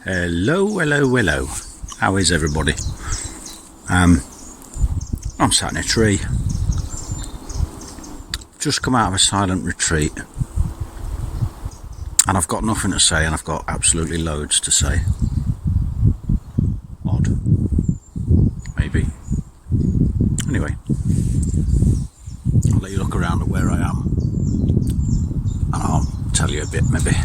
Hello. How is everybody? I'm sat in a tree. Just come out of a silent retreat. And I've got nothing to say, and I've got absolutely loads to say. Odd. Maybe. Anyway. I'll let you look around at where I am. And I'll tell you a bit, maybe.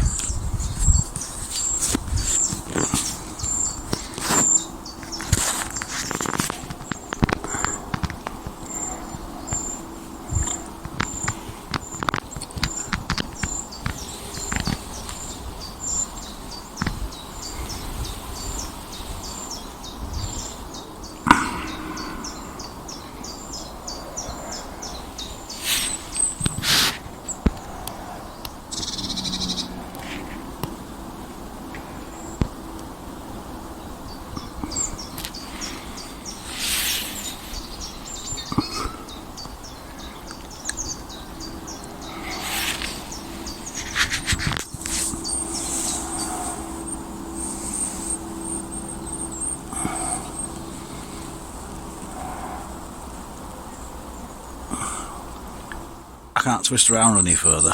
I can't twist around any further,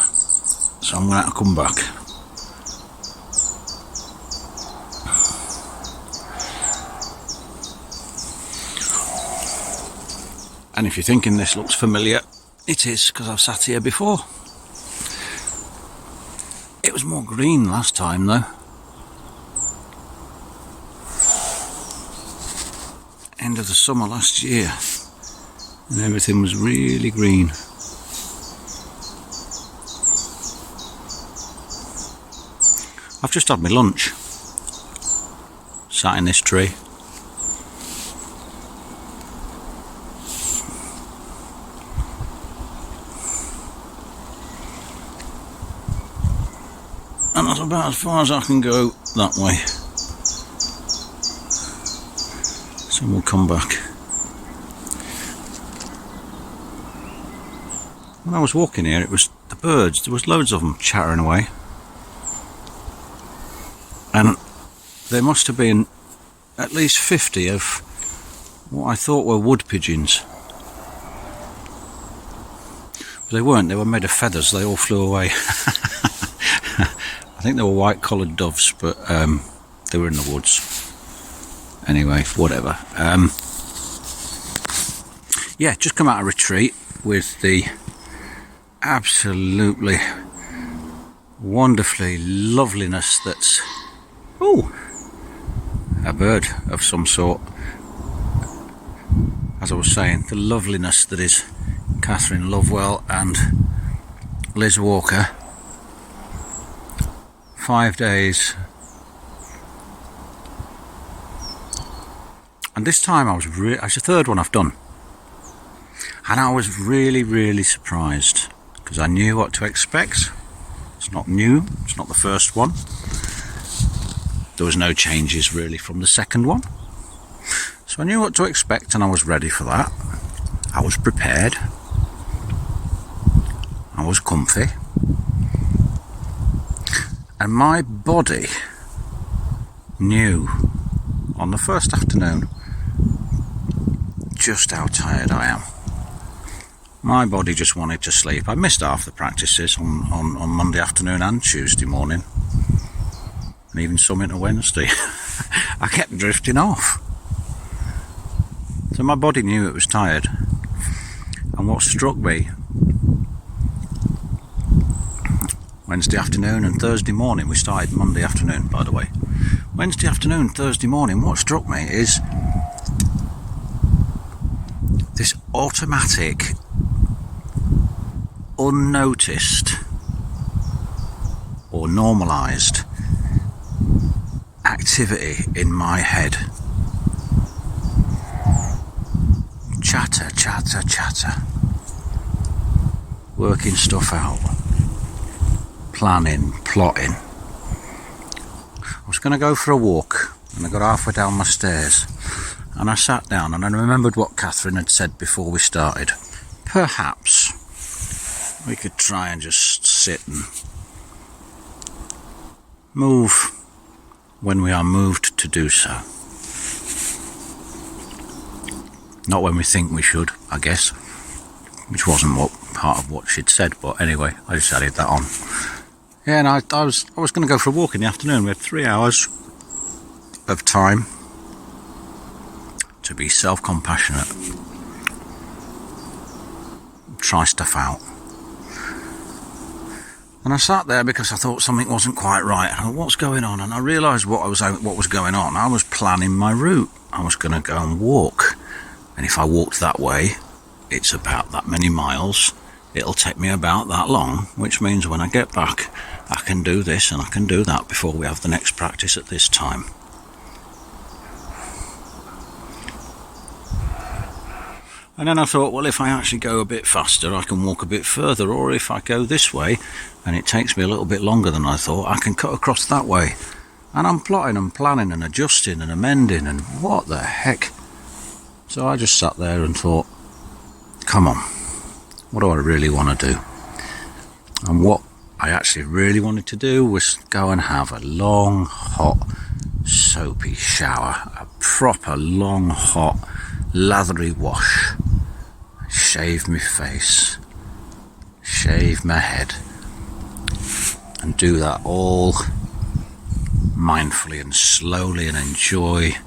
so I'm going to have to come back. And if you're thinking this looks familiar, it is, because I've sat here before. It was more green last time though. End of the summer last year, and everything was really green. I've just had my lunch, sat in this tree. And that's about as far as I can go that way. So we'll come back. When I was walking here, it was the birds, there was loads of them chattering away. And there must have been at least 50 of what I thought were wood pigeons. But they weren't, they were made of feathers, they all flew away. I think they were white-collared doves, but they were in the woods. Anyway, whatever. Yeah, just come out of retreat with the absolutely wonderfully loveliness that's a bird of some sort. As I was saying, the loveliness that is Catherine Lovewell and Liz Walker. 5 days. And this time it's the third one I've done. And I was really surprised, because I knew what to expect. It's not new, it's not the first one. There was no changes really from the second one. So I knew what to expect and I was ready for that. I was prepared. I was comfy. And my body knew on the first afternoon just how tired I am. My body just wanted to sleep. I missed half the practices on Monday afternoon and Tuesday morning. And even some into Wednesday. I kept drifting off. So my body knew it was tired. And what struck me, Wednesday afternoon and Thursday morning, we started Monday afternoon, by the way. Wednesday afternoon, Thursday morning, what struck me is this automatic, unnoticed or normalised activity in my head. Chatter. Working stuff out. Planning, plotting. I was going to go for a walk, and I got halfway down my stairs, and I sat down and I remembered what Catherine had said before we started. Perhaps we could try and just sit and move when we are moved to do so. Not when we think we should, I guess, which wasn't part of what she'd said, but anyway, I just added that on. Yeah, and I was going to go for a walk in the afternoon. We had 3 hours of time to be self-compassionate, try stuff out. And I sat there because I thought something wasn't quite right. I thought, what's going on? And I realised what was going on. I was planning my route. I was going to go and walk. And if I walked that way, it's about that many miles. It'll take me about that long, which means when I get back, I can do this and I can do that before we have the next practice at this time. And then I thought, well, if I actually go a bit faster, I can walk a bit further. Or if I go this way, and it takes me a little bit longer than I thought, I can cut across that way. And I'm plotting and planning and adjusting and amending, and what the heck? So I just sat there and thought, come on, what do I really want to do? And what I actually really wanted to do was go and have a long, hot, soapy shower. A proper long, hot, lathery wash. Shave my face. Shave my head. And do that all mindfully and slowly and enjoy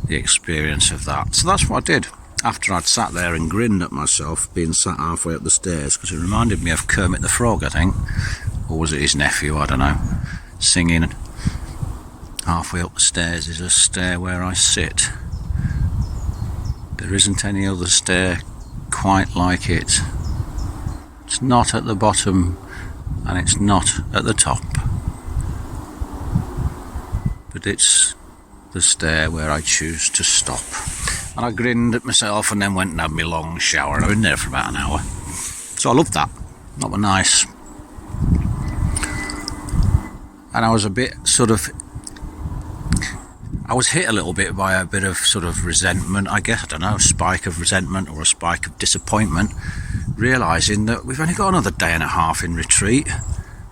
the experience of that. So that's what I did after I'd sat there and grinned at myself being sat halfway up the stairs, because it reminded me of Kermit the Frog, I think, or was it his nephew, I don't know, singing halfway up the stairs is a stair where I sit. There isn't any other stair quite like it. It's not at the bottom and it's not at the top, but it's the stair where I choose to stop. And I grinned at myself and then went and had my long shower, and I've been there for about an hour. So I loved that. That was nice. And I was a bit I was hit a little bit by a bit of sort of resentment, I guess, I don't know, a spike of resentment or a spike of disappointment, realising that we've only got another day and a half in retreat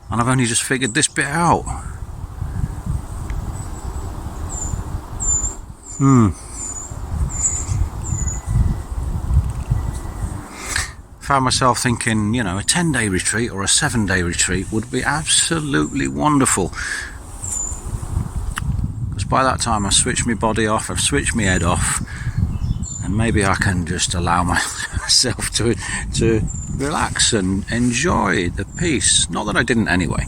and I've only just figured this bit out. Found myself thinking, a 10-day retreat or a 7-day retreat would be absolutely wonderful. Because by that time I've switched my body off, I've switched my head off, and maybe I can just allow myself to relax and enjoy the peace. Not that I didn't anyway.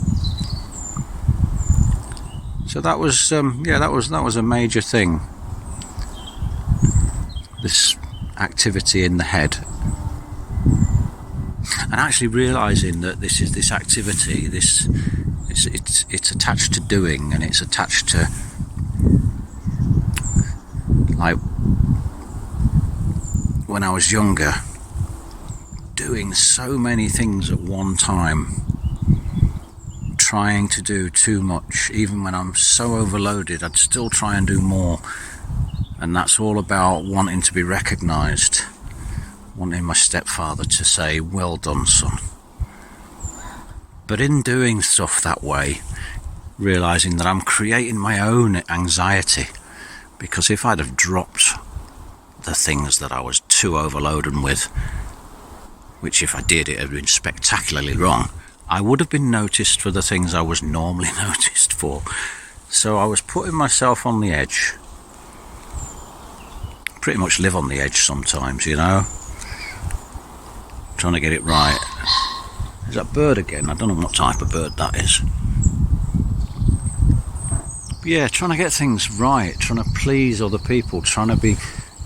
So that was, that was a major thing. This activity in the head. And actually realising that this activity, it's attached to doing, and it's attached to, like, when I was younger, doing so many things at one time, trying to do too much. Even when I'm so overloaded, I'd still try and do more. And that's all about wanting to be recognised, wanting my stepfather to say, well done, son. But in doing stuff that way, realising that I'm creating my own anxiety, because if I'd have dropped the things that I was too overloaded with, which if I did, it had been spectacularly wrong, I would have been noticed for the things I was normally noticed for. So I was putting myself on the edge. Pretty much live on the edge sometimes, trying to get it right. Is that bird again? I don't know what type of bird that is. But yeah, trying to get things right, trying to please other people, trying to be...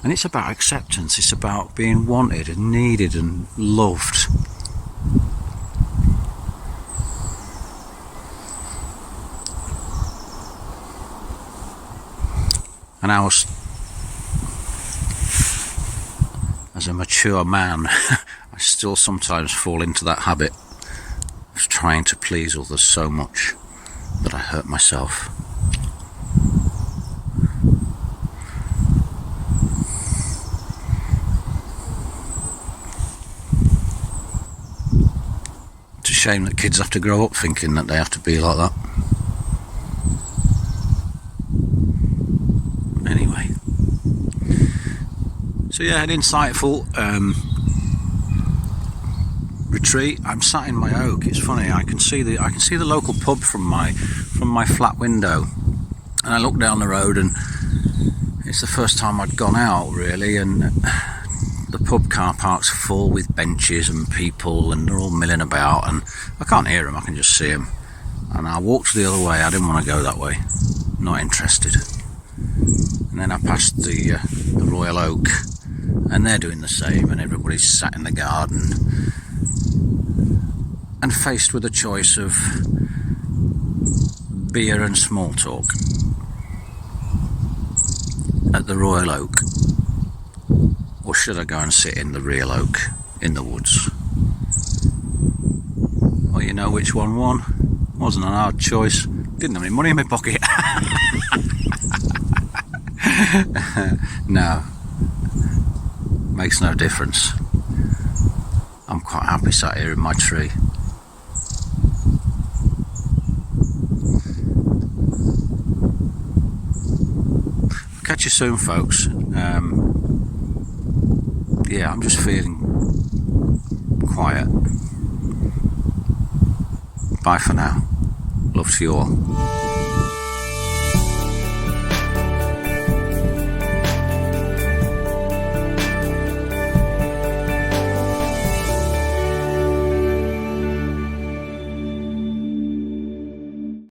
And it's about acceptance, it's about being wanted and needed and loved. And I was... As a mature man, I still sometimes fall into that habit of trying to please others so much that I hurt myself. It's a shame that kids have to grow up thinking that they have to be like that. So yeah, an insightful retreat. I'm sat in my oak. It's funny. I can see the local pub from my flat window, and I look down the road, and it's the first time I'd gone out really, and the pub car park's full with benches and people, and they're all milling about, and I can't hear them. I can just see them. And I walked the other way. I didn't want to go that way. Not interested. And then I passed the Royal Oak, and they're doing the same, and everybody's sat in the garden and faced with a choice of beer and small talk. At the Royal Oak, or should I go and sit in the real oak in the woods? Well, you know which one won. Wasn't an hard choice. Didn't have any money in my pocket. No, makes no difference. I'm quite happy sat here in my tree. Catch you soon, folks. Yeah, I'm just feeling quiet. Bye for now. Love to you all.